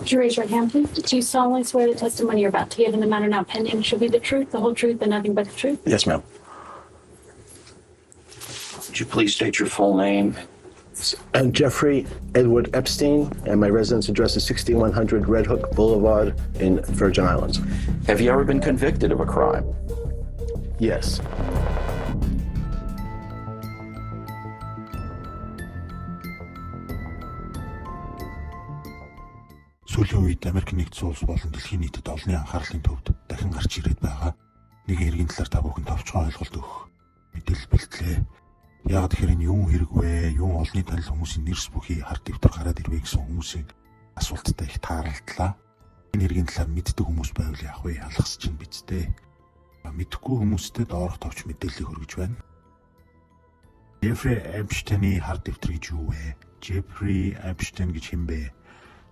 Would you raise your hand, please? Do you solemnly swear the testimony you're about to give in the matter now pending shall be the truth, the whole truth, and nothing but the truth? Yes, ma'am. Would you please state your full name? I'm Jeffrey Edward Epstein, and my residence address is 6100 Red Hook Boulevard in Virgin Islands. Have you ever been convicted of a crime? Yes. Сүүлийн үед Америк нэгдсэн улс болон дэлхийн нийтэд олонний анхаарлын төвд дахин гарч ирээд байгаа нэг хэргийн талаар та бүхэнд товчхон ойлголт өгөх мэдээлэл бэлтлээ. Яг тэгэхээр энэ юу хэрэг вэ? Юу олонний танил хүмүүсийн нэрс бүхий хард дэвтэр гараад ирвэ гэсэн хүмүүсийн асуулттай их тааралдлаа. Энэ хэргийн талаар мэддэг хүмүүс байвал яах вэ? Алгасч чинь бидтэй. Мэдхгүй хүмүүстэй доорх товч мэдээллийг хүргэж байна. Jeffrey Epstein-ийн хард дэвтэр гэж юу вэ? Jeffrey Epstein гэж хэн бэ?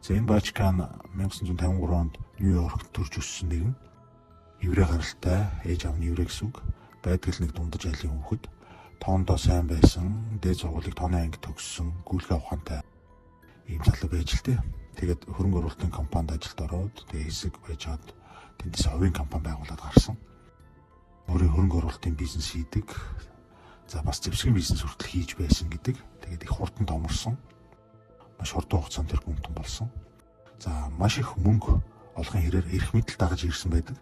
За энэ бачкан 1953 онд Нью-Йоркт төрж өссөн нэгэн еврей гаралтай, ээж аав нь еврей гэсэн үг. Байдгал нэг дундаж айлын хүүхэд. Тоондоо сайн байсан, дээд сургуулийг тооны анги төгссөн, гүйлгээ ухаантай ийм залуу байж л дээ. Тэгээд хөрөнгө оруулалтын компанид ажилд ороод тэгээд хэсэг байжгаад тэндээс овийн компани байгуулад гарсан. Өөрийн хөрөнгө оруулалтын бизнес хийдэг. За бас зэвсгийн бизнес хүртэл хийж байсан гэдэг. Тэгээд их хурдан томорсон. Маш хурдан хугацаанд тэр гүнтэн болсон. За маш их мөнгө олохын хэрээр эрх мэдэл дагаж ирсэн байдаг.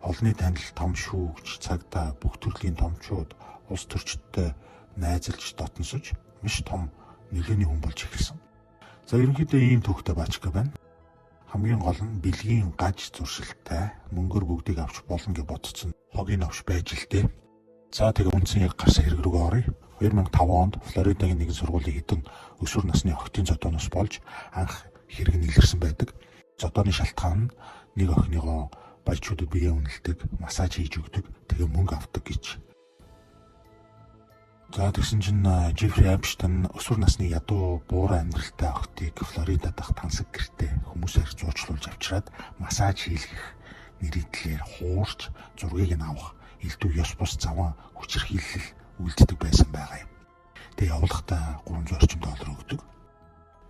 Олонний танил, том шүүгч, цагдаа, бүх төрлийн томчууд улс төрчдтэй найзалж дотносож маш том нөлөөний хүн болж эхэлсэн. За ерөнхийдөө ийм төвхтэй бачка байна. Хамгийн гол нь бэлгийн гаж зуршилтай мөнгөөр бүгдийг авч болно гэж бодсон хогийн авш байж л дээ. За тэгээ үндсэн яг гарсан хэрэг рүү оръё. 2005 онд Флоридагийн нэгэн сургуулийн хэдэн өсвөр насны охидын зодооноос болж анх хэрэг нийлэрсэн байдаг. Зодооны шалтгаан нь нэг охиныгоо баячуудад биеэ үнэлдэг, массаж хийж өгдөг, тэгээ мөнгө авдаг гэж. За тэгсэн чинь Jeffrey Epstein өсвөр насны ядуу буур амьдралтай охидыг Флоридад дах тансаг гэртээ хүмүүсээр зуучлуулж авчираад массаж хийлгэх нэрийдлээр хуурч зургийг нь авах элдв ёс бус заван хүчирхийлэл үлддэг байсан байгаа юм. Тэгээ явуулахдаа $300 орчим өгдөг.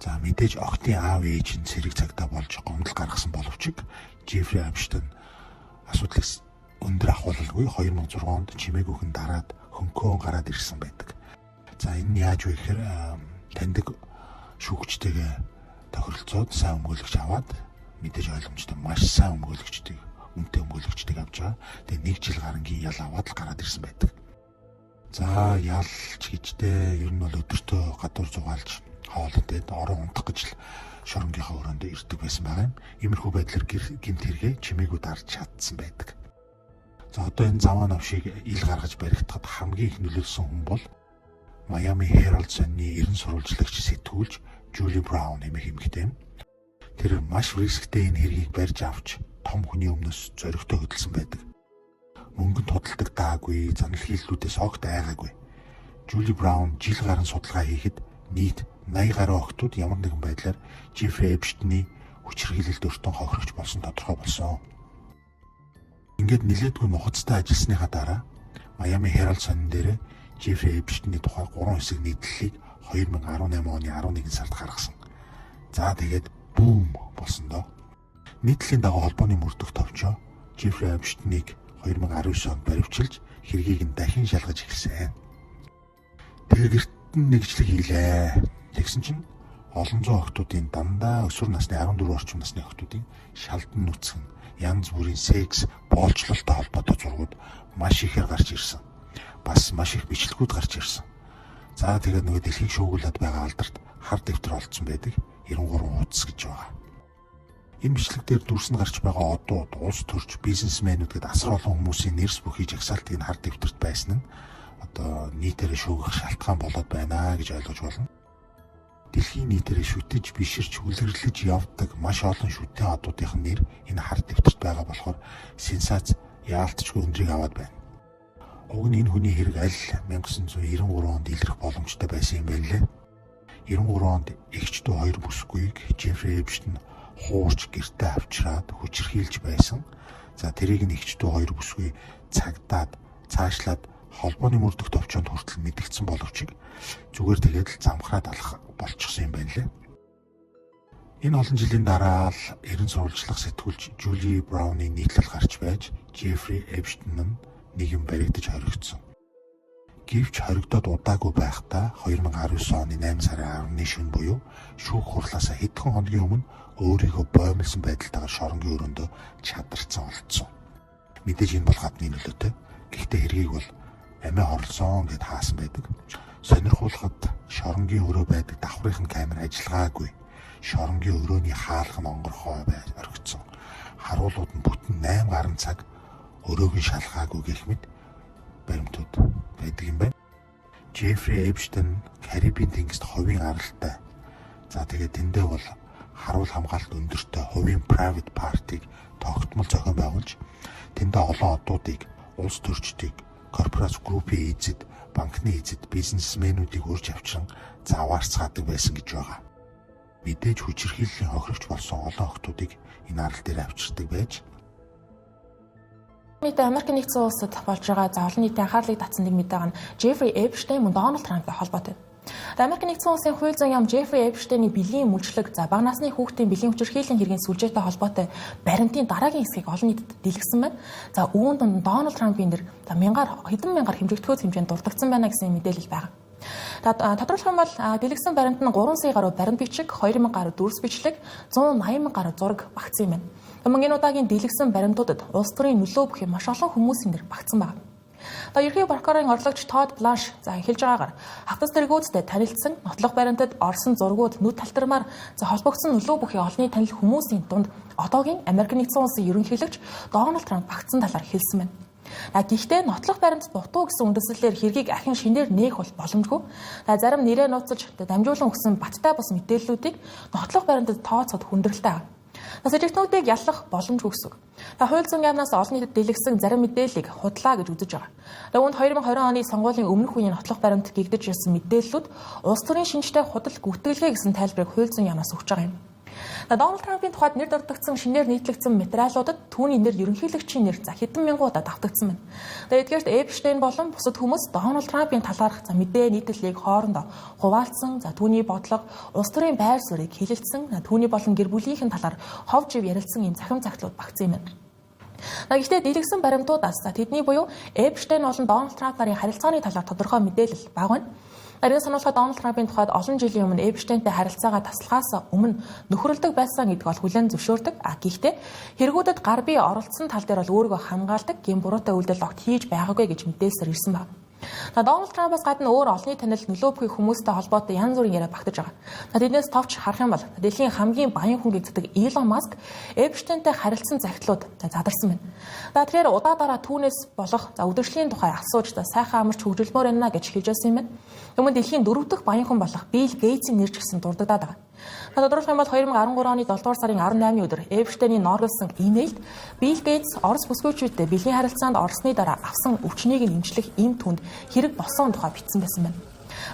За мэдээж охидын аав ээж нь цэрэг цагтаа болж гомдол гаргасан боловч Jeffrey Epstein асуудлыг өндөр ахуулалгүй 2006 онд чимээгүйхэн дараад хөнкөө гараад ирсэн байдаг. За энэ нь яаж вэ гэхээр таньдаг шүүгчтэйгээ тохиролцоод сайн өмгөөлөгч аваад мэдээж ойлгомжтой маш сайн өмгөөлөгчтэй үнэтэй өмгөөлөгчтэйг авч байгаа. Тэгээ 1 жил гарангийн ял аваад л гараад ирсэн байдаг. За ялч гэжтэй ер нь бол өдөртөө гадуур зугаалж хоолойд орон унтах гэж л шоронгийнхаа өрөөндөө ирдэг байсан байгаа юм. Иймэрхүү байдлаар гэмт хэрэгээ чимээгүү дарж чадсан байдаг. За одоо энэ заваа навшийг ил гаргаж баригдахад хамгийн их нөлөөлсөн хүн бол Miami Herald Sun-ы ерөн сурвалжлагч сэтгүүлч Julie Brown нэмэх эмэгтэй юм. Тэр маш рисктэй энэ хэргийг барьж авч том хүний өмнөөс зоригтой хөдөлсөн байдаг. Мөнгөнд тодолдог даагүй, занал хийллүүдээс огт айгаагүй. Julie Brown жил гарan судалгаа хийхэд нийт 80 гаруй охтууд ямар нэгэн байдлаар Jeffrey Epstein-ийн хүчирхийлэлд өртөн хохирогч болсон тодорхой болсон. Ингээд нилээдгүй мохоцтой ажилласныхаа дараа Miami Herald Sun дээр Jeffrey Epstein-ийн тухай 3 хэсэг нийтлэлийг 2018 оны 11 сард гаргасан. За тэгээд бүүм болсон доо. Нийтлэлийн дагуу холбооны мөрдөх товчоо Jeffrey Epstein-ийг 2019 онд баривчилж хэргийг нь дахин шалгаж эхэлсэн. Тэгээ гэрт нь нэгжлэг хийлээ. Тэгсэн чинь олон зуун охтуудын дандаа өсвөр насны 14 орчим насны охтуудын шалдан нүцгэн янз бүрийн секс боолчлолтой холбоотой зургууд маш ихээр гарч ирсэн. Бас маш их бичлэгүүд гарч ирсэн. За тэгээд нөгөө дэлхийг шуугуулад байгаа алдарт хар дэвтэр олдсон байдаг 93 хуудас гэж байгаа. Энэ бичлэг дээр дүрсэнд гарч байгаа одууд, улс төрч, бизнесмэнүүд гэдэг асар олон хүмүүсийн нэрс бүхий жагсаалтыг нь хар дэвтэрт байсан нь одоо нийтээрээ шүүгэх шалтгаан болоод байна гэж ойлгож болно. Дэлхийн нийтээрээ шүтэж, биширч, хүлэрлэж явдаг маш олон шүтэн одуудын нэр энэ хар дэвтэрт байгаа болохоор сенсац яалтчгүй өндрийг аваад байна. Уг нь энэ хүний хэрэг аль 1993 онд илэрх боломжтой байсан юм байна лээ. 93 онд эгч дүү 2 бүсгүйг Jeffrey Epstein хуурч гэртээ авчираад хүчирхийлж байсан. За тэрийг нь эгч дүү 2 бүсгүй цагдаад цаашлаад холбооны мөрдөх товчоонд хүртэл мэдгдсэн боловч зүгээр тэгээд л замхраад алах болчихсон юм байна лээ. Энэ олон жилийн дараа л эрен сурвалжлах сэтгүүлч Жюли Брауны нийтлэл гарч байж Жеффри Эпштейн нь нэгэн баригдаж хоригдсон. Гэвч хоригдоод удаагүй байхдаа 2019 оны 8 сарын 10-ны шөнө буюу шүүх хурлаасаа хэдхэн хоногийн өмнө өөрийгөө боомлсон байдалтайгаар шоронгийн өрөөндөө чадарсан олдсон. Мэдээж энэ бол гадны нөлөөтэй. Гэхдээ хэргийг бол амиа хорлсон гэд хаасан байдаг. Сонирхуулахад шоронгийн өрөө байдаг давхрын камер ажиллагаагүй. Шоронгийн өрөөний хаалх нь онгорхой байж орхигдсон. Харуулууд нь бүтэн 8 гаруй цаг өрөөг нь шалгаагүй гэх мэт баримтууд байдаг юм байна. Жеффри Эпштейн Карибын тэнгист хувийн аралтай. За тэгээд тэндээ бол харуул хамгаалалт өндөртэй хувийн private party-г тогтмол зохион байгуулж тэндээ олон одуудыг, улс төрчдийг, корпорац группийн эзэд, банкны эзэд, бизнесмэнүүдийг урьж авчран заваарцгаадаг байсан гэж байгаа. Мэдээж хүчирхийллийн хохирогч болсон олон охтуудыг энэ арал дээр авчирдаг байж Мэдээ Америк нэгдсэн улсад болж байгаа за олон нийтийн анхаарлыг татсан нэг мэдээ нь Жеффри Эпштейн мөн Дональд Трамптай холбоотой. Америк нэгдсэн улсын хууль зүйн яам Жеффри Эпштейний бэлгийн мүжлэг за бага насны хүүхдийн бэлгийн хүчирхийллийн хэргийн сүлжээтэй холбоотой баримтын дараагийн хэсгийг олон нийтэд дэлгэсэн байна. За үүнд Дональд Трампын нэр хэдэн мянгаар хэмжигдэхүйц хэмжээнд дурддагдсан байна гэсэн мэдээлэл байна. Тодорхойлох юм бол дэлгэсэн баримт нь 3 сая гаруй баримт бичиг, 2000 гаруй дүрс бичлэг, 180,000 гаруй зураг багтсан юм байна. Мөн энэ удаагийн дэлгэсэн баримтуудад улс төрийн нөлөө бүхий маш олон хүмүүсийн нэр багтсан байна. Ерхий прокурорын орлогч Тодд Бланш хэлж байгаагаар хатас тэргүүдтэй танилцсан нотлох баримтад орсон зургууд нүд талтармаар холбогдсон нөлөө бүхий олонний танил хүмүүсийн дунд одоогийн Америк нэгдсэн улсын ерөнхийлөгч Дональд Трамп багтсан талаар хэлсэн байна. Гэхдээ нотлох баримт дутуу гэсэн үндэслэлээр хэргийг ахин шинээр нээх бол боломжгүй. Зарим нэрээ нууцж дамжуулан өгсөн баттай бус мэдээллүүдийг нотлох баримтад тооцоод хүндрэлтэй авна. Сэжигтнүүдийг яллах боломжгүй гэсэн. Хууль зүйн яамнаас олон нийтэд дэлгэсэн зарим мэдээллийг худлаа гэж үзэж байгаа. Үүнд 2020 оны сонгуулийн өмнөх үеийн нотлох баримт гэгдэж ирсэн мэдээллүүд улс төрийн шинжтэй худал гүйцэтгэлгээ гэсэн тайлбарыг хууль зүйн яамнаас өгч байгаа юм. Дональд Трампын тухайд нэр дурддагдсан шинээр нийтлэгдсэн материалуудад түүний нэр ерөнхийлөгчийн нэр хэдэн мянган удаа давтагдсан байна. Эдгээрт Эпштейн болон бусад хүмүүс Дональд Трампын талаарх мэдээ нийтлэлийг хоорондоо хуваалцсан, түүний бодлого, улс төрийн байр суурийг хэлэлцсэн, түүний болон гэр бүлийнхэн талаар хов жив ярилцсан ийм захим загтлууд багтсан юм байна. Гэхдээ дэлгэсэн баримтуудаас тэдний буюу Эпштейн болон Дональд Трамп нарын харилцааны талаар тодорхой мэдээлэл бага байна. Арийн сануулхад Дональд Трампын тухайд олон жилийн өмнө Эпштейнтэй харилцаагаа таслахаас өмнө нөхөрлөдөг байсан гэдг бол хүлээн зөвшөөрдөг. Гэхдээ хэрэгүүдэд гар бие оролцсон тал дээр бол өөрийгөө хамгаалдаг, гэм буруутай үйлдэл огт хийж байгаагүй гэж мэдээлсээр ирсэн байна. Дональд Трампаас гадна өөр олонний танил нөлөө бүхий хүмүүстэй холбоотой янз бүрийн яриа багтаж байгаа. Тэднээс товч харах юм бол дэлхийн хамгийн баян хүн гэгддэг Илон Маск Эпштейнтэй харилцсан захидлууд задарсан байна. Тэгэхээр удаа дараа түүнээс болох өдөржлийн тухай асууж сайхан амарч хөгжүүлмөр байна гэж хэлж байсан юм байна. Өмнө дэлхийн 4 дахь баян хүн болох Билл Гейтсийн нэр ч гэсэн дурддагдаад байгаа. Тодорхойлох юм бол 2013 оны 7 дугаар сарын 18-ны өдөр Эпштейний норлсон имэйлд Билл Гейтс Орос бүсгүйчүүдтэй бэлгийн харилцаанд орсны дараа авсан өвчнийг нэмжлэх эм түнд хэрэг болсон тухай бичсэн байсан байна.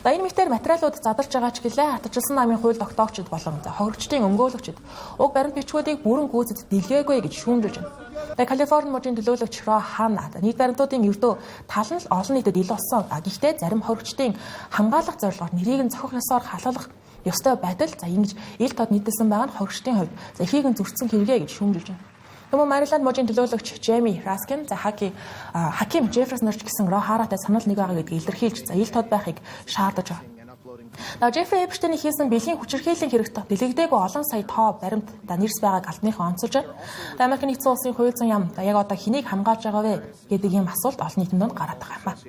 Энэ мэтэр материалууд задарч байгаа ч гэлээ хатарчилсан намын хууль тогтоогчид болон хохирогчдын өмгөөлөгчд уг баримт бичгүүдийг бүрэн гүйцэд дэлгээгүй гэж шүүмжилж байна. Калифорни мужийн төлөөлөгч Ро Хана нийт баримтуудын ердөө тал нь олон нийтэд ил болсон. Гэхдээ зарим хохирогчдын хамгаалах зорилгоор нэрийг нь зохих ёсоор халуулах ёстой байдал ингэж ил тод нийтэлсэн байгаа нь хохирогчдын хувьд ихийг нь зөрчсөн хэрэгэ гэж шүүмжилж байна. Өмнө Мариланд мужийн төлөөлөгч Джейми Раскин Хаким Джефферс нарч гэсэн Ро Харатай санал нэг байгаа гэдгийг илэрхийлж ил тод байхыг шаардаж байгаа. Жеффри Эпштейний хийсэн бэлгийн хүчирхийллийн хэрэгт дэлгэгдээгүй олон сая тоо баримт нэрс байгааг алтныхан онцолж байна. Америк нэгдсэн улсын хууль зүйн яам яг одоо хэнийг хамгаалж байгаа вэ гэдэг ийм асуулт олон нийтэнд гараад байгаа юм байна.